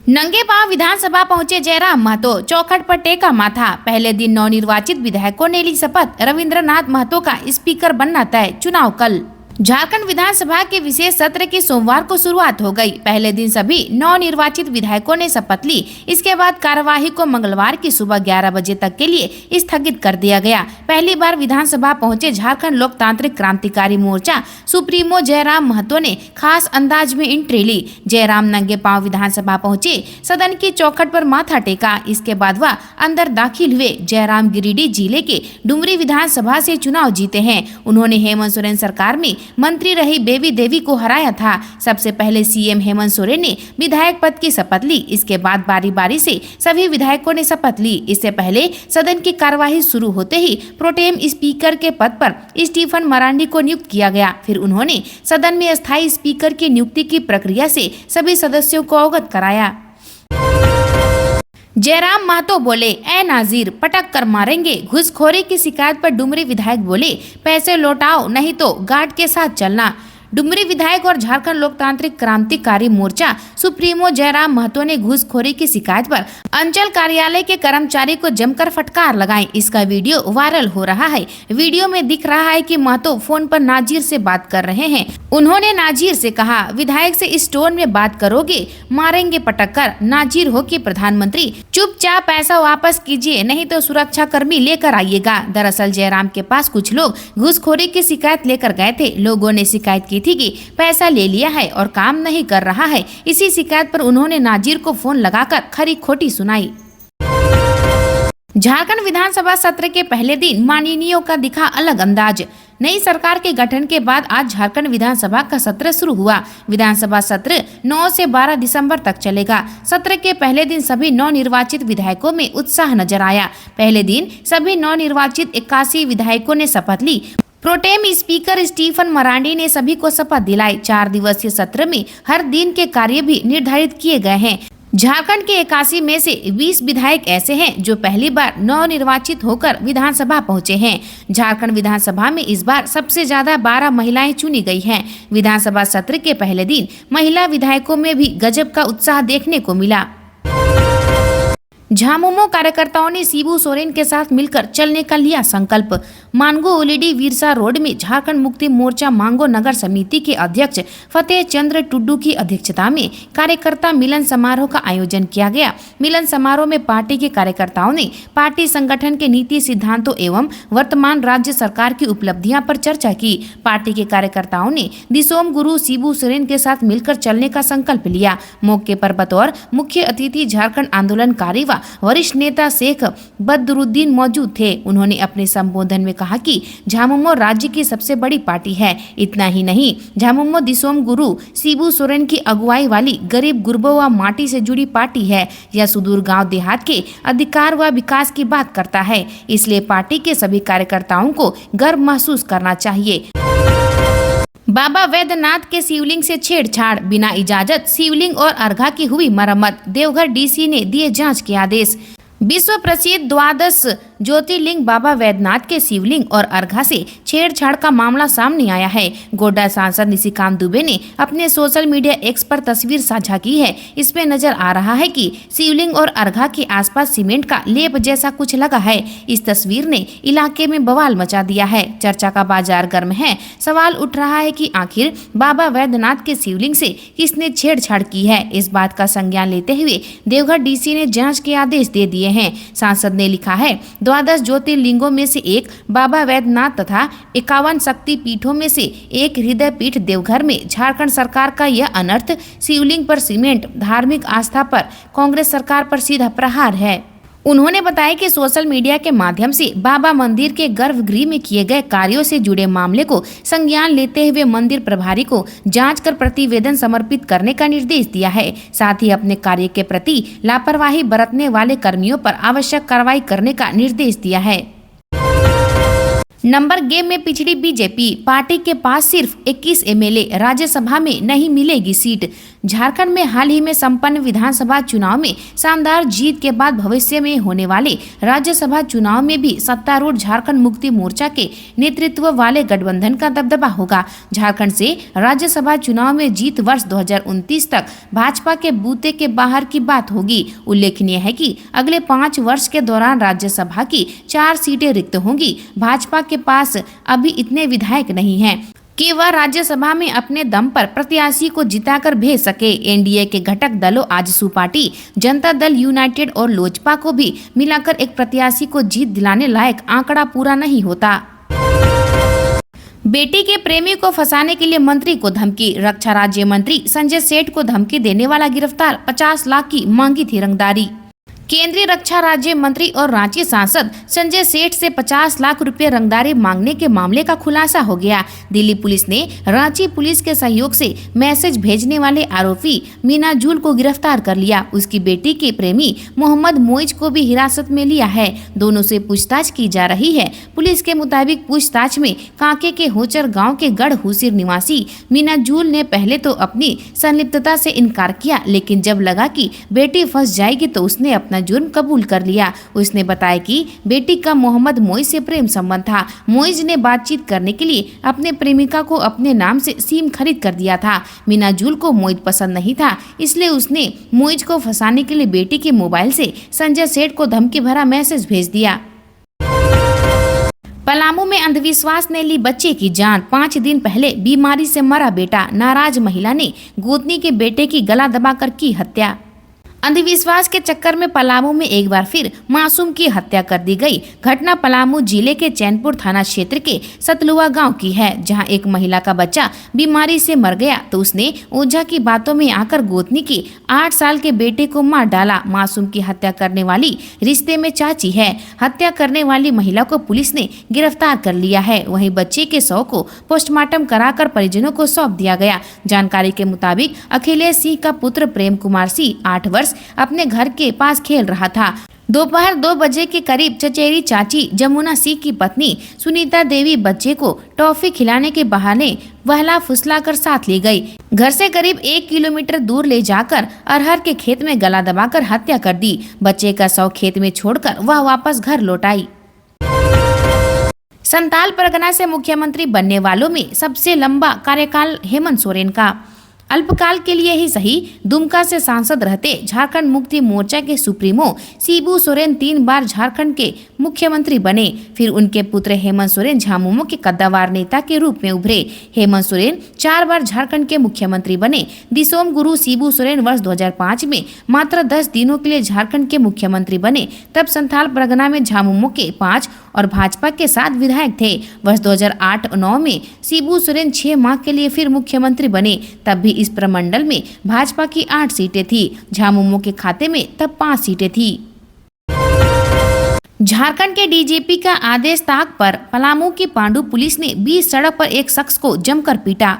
नंगे पांव विधानसभा पहुंचे जयराम महतो, चौखट पर टेका माथा। पहले दिन नवनिर्वाचित विधायकों ने ली शपथ, रविंद्रनाथ महतो का स्पीकर बनना तय, चुनाव कल। झारखंड विधानसभा के विशेष सत्र की सोमवार को शुरुआत हो गई। पहले दिन सभी नवनिर्वाचित विधायकों ने शपथ ली। इसके बाद कार्यवाही को मंगलवार की सुबह 11 बजे तक के लिए स्थगित कर दिया गया। पहली बार विधानसभा पहुंचे झारखंड लोकतांत्रिक क्रांतिकारी मोर्चा सुप्रीमो जयराम महतो ने खास अंदाज में एंट्री ली। जयराम नंगे पांव विधानसभा पहुंचे, सदन की चौखट पर माथा टेका। इसके बाद वह अंदर दाखिल हुए। जयराम गिरिडीह जिले के डुमरी विधानसभा से चुनाव जीते हैं। उन्होंने हेमंत सोरेन सरकार में मंत्री रही बेबी देवी को हराया था। सबसे पहले सीएम हेमंत सोरेन ने विधायक पद की शपथ ली। इसके बाद बारी बारी से सभी विधायकों ने शपथ ली। इससे पहले सदन की कार्यवाही शुरू होते ही प्रोटेम स्पीकर के पद पर स्टीफन मरांडी को नियुक्त किया गया। फिर उन्होंने सदन में अस्थायी स्पीकर की नियुक्ति की प्रक्रिया से सभी सदस्यों को अवगत कराया। जयराम महतो बोले, ए नाजीर, पटक कर मारेंगे। घूसखोरी की शिकायत पर डुमरी विधायक बोले, पैसे लौटाओ नहीं तो गार्ड के साथ चलना। डुमरी विधायक और झारखंड लोकतांत्रिक क्रांतिकारी मोर्चा सुप्रीमो जयराम महतो ने घूसखोरी की शिकायत पर अंचल कार्यालय के कर्मचारी को जमकर फटकार लगाई। इसका वीडियो वायरल हो रहा है। वीडियो में दिख रहा है कि महतो फोन पर नाजीर से बात कर रहे हैं। उन्होंने नाजीर से कहा, विधायक से इस टोन में बात करोगे, मारेंगे पटक कर। नाजीर हो कि प्रधानमंत्री, चुपचाप पैसा वापस कीजिए नहीं तो सुरक्षा कर्मी लेकर आइएगा। दरअसल जयराम के पास कुछ लोग घूसखोरी की शिकायत लेकर गए थे। लोगों ने शिकायत की थी कि पैसा ले लिया है और काम नहीं कर रहा है। इसी शिकायत पर उन्होंने नाजीर को फोन लगाकर खरी खोटी सुनाई। झारखंड विधानसभा सत्र के पहले दिन माननीयों का दिखा अलग अंदाज। नई सरकार के गठन के बाद आज झारखंड विधानसभा का सत्र शुरू हुआ। विधानसभा सत्र 9 से 12 दिसंबर तक चलेगा। सत्र के पहले दिन सभी नवनिर्वाचित विधायकों में उत्साह नजर आया। पहले दिन सभी नवनिर्वाचित 81 विधायकों ने शपथ ली। प्रोटेम स्पीकर स्टीफन मरांडी ने सभी को शपथ दिलाई। 4 दिवसीय सत्र में हर दिन के कार्य भी निर्धारित किए गए हैं। झारखंड के 81 में से 20 विधायक ऐसे हैं जो पहली बार नवनिर्वाचित होकर विधानसभा पहुंचे हैं। झारखंड विधानसभा में इस बार सबसे ज्यादा 12 महिलाएं चुनी गई हैं। विधानसभा सत्र के पहले दिन महिला विधायकों में भी गजब का उत्साह देखने को मिला। झामुमो कार्यकर्ताओं ने शिबू सोरेन के साथ मिलकर चलने का लिया संकल्प। मांगो ओलीडी विरसा रोड में झारखंड मुक्ति मोर्चा मांगो नगर समिति के अध्यक्ष फतेह चंद्र टुड्डू की अध्यक्षता में कार्यकर्ता मिलन समारोह का आयोजन किया गया। मिलन समारोह में पार्टी के कार्यकर्ताओं ने पार्टी संगठन के नीति सिद्धांतों एवं वर्तमान राज्य सरकार की उपलब्धियां पर चर्चा की। पार्टी के कार्यकर्ताओं ने दिसोम गुरु शिबू सोरेन के साथ मिलकर चलने का संकल्प लिया। मौके पर बतौर मुख्य अतिथि झारखंड आंदोलनकारी व वरिष्ठ नेता शेख बदरुद्दीन मौजूद थे। उन्होंने अपने संबोधन में कहा कि झामुमो राज्य की सबसे बड़ी पार्टी है। इतना ही नहीं, झामुमो दिसोम गुरु शिबू सोरेन की अगुवाई वाली गरीब गुरबों व माटी से जुड़ी पार्टी है। यह सुदूर गांव देहात के अधिकार व विकास की बात करता है। इसलिए पार्टी के सभी कार्यकर्ताओं को गर्व महसूस करना चाहिए। बाबा वैद्यनाथ के शिवलिंग से छेड़छाड़, बिना इजाजत शिवलिंग और अर्घा की हुई मरम्मत। देवघर डीसी ने दिए जांच के आदेश। विश्व प्रसिद्ध द्वादश ज्योतिर्लिंग बाबा वैद्यनाथ के शिवलिंग और अर्घा से छेड़छाड़ का मामला सामने आया है। गोड्डा सांसद निशिकांत दुबे ने अपने सोशल मीडिया एक्स पर तस्वीर साझा की है। इसमें नजर आ रहा है कि शिवलिंग और अर्घा के आसपास सीमेंट का लेप जैसा कुछ लगा है। इस तस्वीर ने इलाके में बवाल मचा दिया है। चर्चा का बाजार गर्म है। सवाल उठ रहा है कि आखिर बाबा वैद्यनाथ के शिवलिंग से किसने छेड़छाड़ की है। इस बात का संज्ञान लेते हुए देवघर डीसी ने जाँच के आदेश दे दिए हैं। सांसद ने लिखा है, द्वादश ज्योतिर्लिंगों में से एक बाबा वैद्यनाथ तथा 51 शक्ति पीठों में से एक हृदय पीठ देवघर में झारखंड सरकार का यह अनर्थ शिवलिंग पर सीमेंट धार्मिक आस्था पर कांग्रेस सरकार पर सीधा प्रहार है। उन्होंने बताया कि सोशल मीडिया के माध्यम से बाबा मंदिर के गर्भगृह में किए गए कार्यों से जुड़े मामले को संज्ञान लेते हुए मंदिर प्रभारी को जांच कर प्रतिवेदन समर्पित करने का निर्देश दिया है। साथ ही अपने कार्य के प्रति लापरवाही बरतने वाले कर्मियों पर आवश्यक कार्रवाई करने का निर्देश दिया है। नंबर गेम में पिछड़ी बीजेपी पार्टी के पास सिर्फ 21 एमएलए, राज्यसभा में नहीं मिलेगी सीट। झारखंड में हाल ही में संपन्न विधानसभा चुनाव में शानदार जीत के बाद भविष्य में होने वाले राज्यसभा चुनाव में भी सत्तारूढ़ झारखंड मुक्ति मोर्चा के नेतृत्व वाले गठबंधन का दबदबा होगा। झारखंड से राज्यसभा चुनाव में जीत वर्ष 2029 तक भाजपा के बूते के बाहर की बात होगी। उल्लेखनीय है कि अगले 5 वर्ष के दौरान राज्यसभा की 4 सीटें रिक्त होंगी। भाजपा के पास अभी इतने विधायक नहीं हैं कि वह राज्यसभा में अपने दम पर प्रत्याशी को जिताकर भेज सके। एनडीए के घटक दलों आजसू पार्टी, जनता दल यूनाइटेड और लोजपा को भी मिलाकर एक प्रत्याशी को जीत दिलाने लायक आंकड़ा पूरा नहीं होता। बेटी के प्रेमी को फंसाने के लिए मंत्री को धमकी। रक्षा राज्य मंत्री संजय सेठ को धमकी देने वाला गिरफ्तार, 50 लाख की मांगी थी रंगदारी। केंद्रीय रक्षा राज्य मंत्री और रांची सांसद संजय सेठ से 50 लाख रुपए रंगदारी मांगने के मामले का खुलासा हो गया। दिल्ली पुलिस ने रांची पुलिस के सहयोग से मैसेज भेजने वाले आरोपी मीनाजुल को गिरफ्तार कर लिया। उसकी बेटी के प्रेमी मोहम्मद मोइज को भी हिरासत में लिया है। दोनों से पूछताछ की जा रही है। पुलिस के मुताबिक पूछताछ में कांके के होचर गाँव के गढ़ हुसीर निवासी मीनाजुल ने पहले तो अपनी संलिप्तता से इनकार किया, लेकिन जब लगा कि बेटी फंस जाएगी तो उसने अपना जुर्म कबूल कर लिया। उसने बताया कि बेटी का मोहम्मद मोइज से प्रेम संबंध था। मोइज ने बातचीत करने के लिए अपने प्रेमिका को अपने नाम से सिम खरीद कर दिया था। मीनाजुल को मोइज पसंद नहीं था, इसलिए उसने मोइज को फंसाने के लिए बेटी के मोबाइल से संजय सेठ को धमकी भरा मैसेज भेज दिया। पलामू में अंधविश्वास ने ली बच्चे की जान। 5 दिन पहले बीमारी से मरा बेटा, नाराज महिला ने गोतनी के बेटे की गला दबाकर की हत्या। अंधविश्वास के चक्कर में पलामू में एक बार फिर मासूम की हत्या कर दी गई। घटना पलामू जिले के चैनपुर थाना क्षेत्र के सतलुआ गांव की है, जहां एक महिला का बच्चा बीमारी से मर गया तो उसने ओझा की बातों में आकर गोतनी के 8 साल के बेटे को मार डाला। मासूम की हत्या करने वाली रिश्ते में चाची है। हत्या करने वाली महिला को पुलिस ने गिरफ्तार कर लिया है। वहीं बच्चे के शव को पोस्टमार्टम कराकर परिजनों को सौंप दिया गया। जानकारी के मुताबिक अखिलेश सिंह का पुत्र प्रेम कुमार सिंह 8 वर्ष अपने घर के पास खेल रहा था। दोपहर 2 बजे के करीब चचेरी चाची जमुना सिंह की पत्नी सुनीता देवी बच्चे को टॉफी खिलाने के बहाने बहला फुसला कर साथ ले गई। घर से करीब 1 किलोमीटर दूर ले जाकर अरहर के खेत में गला दबाकर हत्या कर दी। बच्चे का शव खेत में छोड़कर वह वापस घर लौट आई। संताल परगना से मुख्यमंत्री बनने वालों में सबसे लंबा कार्यकाल हेमंत सोरेन का। अल्पकाल के लिए ही सही, दुमका से सांसद रहते झारखंड मुक्ति मोर्चा के सुप्रीमो शिबू सोरेन 3 बार झारखंड के मुख्यमंत्री बने। फिर उनके पुत्र हेमंत सोरेन झामुमो के कद्दावर नेता के रूप में उभरे। हेमंत सोरेन 4 बार झारखंड के मुख्यमंत्री बने। दिसोम गुरु शिबू सोरेन वर्ष 2005 में मात्र 10 दिनों के लिए झारखंड के मुख्यमंत्री बने। तब संथाल परगना में झामुमो के 5 और भाजपा के 7 विधायक थे। वर्ष 2008-9 में शिबू सोरेन 6 माह के लिए फिर मुख्यमंत्री बने। तब भी इस प्रमंडल में भाजपा की 8 सीटें थी। झामुमो के खाते में तब 5 सीटें थी। झारखंड के डीजीपी का आदेश ताक पर पलामू की पांडु पुलिस ने 20 सड़क पर एक शख्स को जमकर पीटा।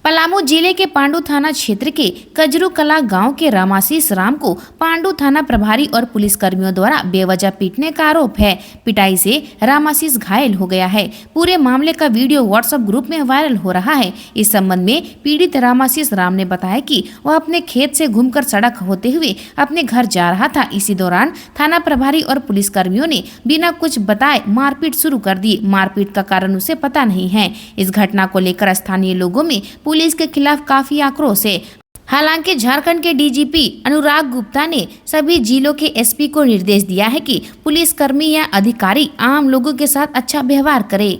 पलामू जिले के पांडु थाना क्षेत्र के कजरू कला गांव के रामाशीष राम को पांडु थाना प्रभारी और पुलिस कर्मियों द्वारा बेवजह पीटने का आरोप है। पिटाई से रामाशीष घायल हो गया है। पूरे मामले का वीडियो व्हाट्सएप ग्रुप में वायरल हो रहा है। इस संबंध में पीड़ित रामाशीष राम ने बताया कि वह अपने खेत से घूमकर सड़क होते हुए अपने घर जा रहा था। इसी दौरान थाना प्रभारी और पुलिस कर्मियों ने बिना कुछ बताए मारपीट शुरू कर दी। मारपीट का कारण उसे पता नहीं है। इस घटना को लेकर स्थानीय लोगों में पुलिस के खिलाफ काफी आक्रोश है। हालांकि झारखंड के डीजीपी अनुराग गुप्ता ने सभी जिलों के एसपी को निर्देश दिया है कि पुलिसकर्मी या अधिकारी आम लोगों के साथ अच्छा व्यवहार करे।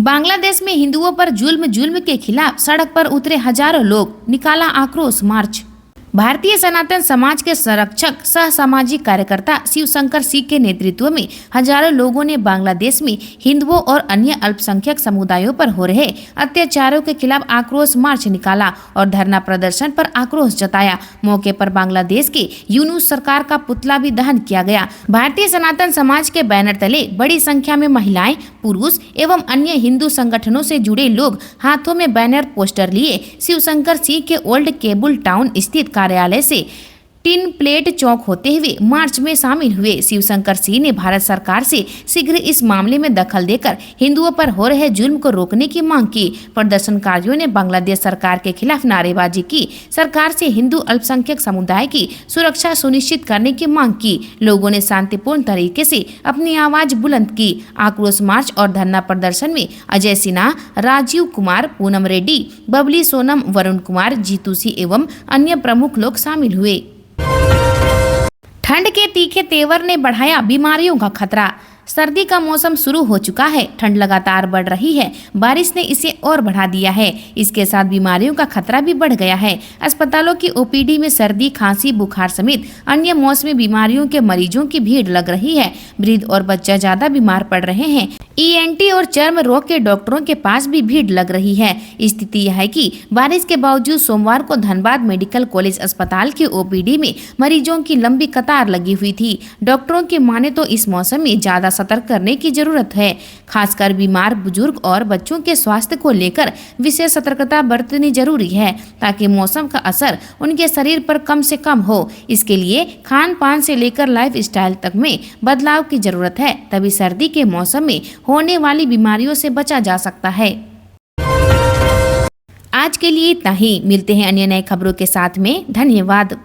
बांग्लादेश में हिंदुओं पर जुल्म के खिलाफ सड़क पर उतरे हजारों लोग, निकाला आक्रोश मार्च। भारतीय सनातन समाज के संरक्षक सह सामाजिक कार्यकर्ता शिवशंकर सिंह के नेतृत्व में हजारों लोगों ने बांग्लादेश में हिंदुओं और अन्य अल्पसंख्यक समुदायों पर हो रहे अत्याचारों के खिलाफ आक्रोश मार्च निकाला और धरना प्रदर्शन पर आक्रोश जताया। मौके पर बांग्लादेश के यूनुस सरकार का पुतला भी दहन किया गया। भारतीय सनातन समाज के बैनर तले बड़ी संख्या में महिलाएं, पुरुष एवं अन्य हिंदू संगठनों से जुड़े लोग हाथों में बैनर पोस्टर लिए शिवशंकर सिंह के ओल्ड केबुल टाउन स्थित कार्यालय से टिन प्लेट चौक होते हुए मार्च में शामिल हुए। शिवशंकर सिंह ने भारत सरकार से शीघ्र इस मामले में दखल देकर हिंदुओं पर हो रहे जुल्म को रोकने की मांग की। प्रदर्शनकारियों ने बांग्लादेश सरकार के खिलाफ नारेबाजी की, सरकार से हिंदू अल्पसंख्यक समुदाय की सुरक्षा सुनिश्चित करने की मांग की। लोगों ने शांतिपूर्ण तरीके से अपनी आवाज बुलंद की। आक्रोश मार्च और धरना प्रदर्शन में अजय सिन्हा, राजीव कुमार, पूनम रेड्डी, बबली सोनम, वरुण कुमार, जीतू सिंह एवं अन्य प्रमुख लोग शामिल हुए। ठंड के तीखे तेवर ने बढ़ाया बीमारियों का खतरा। सर्दी का मौसम शुरू हो चुका है, ठंड लगातार बढ़ रही है, बारिश ने इसे और बढ़ा दिया है। इसके साथ बीमारियों का खतरा भी बढ़ गया है। अस्पतालों की ओपीडी में सर्दी, खांसी, बुखार समेत अन्य मौसमी बीमारियों के मरीजों की भीड़ लग रही है। वृद्ध और बच्चा ज्यादा बीमार पड़ रहे हैं। ईएनटी और चर्म रोग के डॉक्टरों के पास भी भीड़ लग रही है। स्थिति यह है कि बारिश के बावजूद सोमवार को धनबाद मेडिकल कॉलेज अस्पताल के ओपीडी में मरीजों की लंबी कतार लगी हुई थी। डॉक्टरों की माने तो इस मौसम में ज्यादा सतर्क करने की जरूरत है। खासकर बीमार बुजुर्ग और बच्चों के स्वास्थ्य को लेकर विशेष सतर्कता बरतनी जरूरी है, ताकि मौसम का असर उनके शरीर पर कम से कम हो। इसके लिए खान पान से लेकर लाइफ स्टाइल तक में बदलाव की जरूरत है, तभी सर्दी के मौसम में होने वाली बीमारियों से बचा जा सकता है। आज के लिए इतना ही। मिलते हैं अन्य नए खबरों के साथ में। धन्यवाद।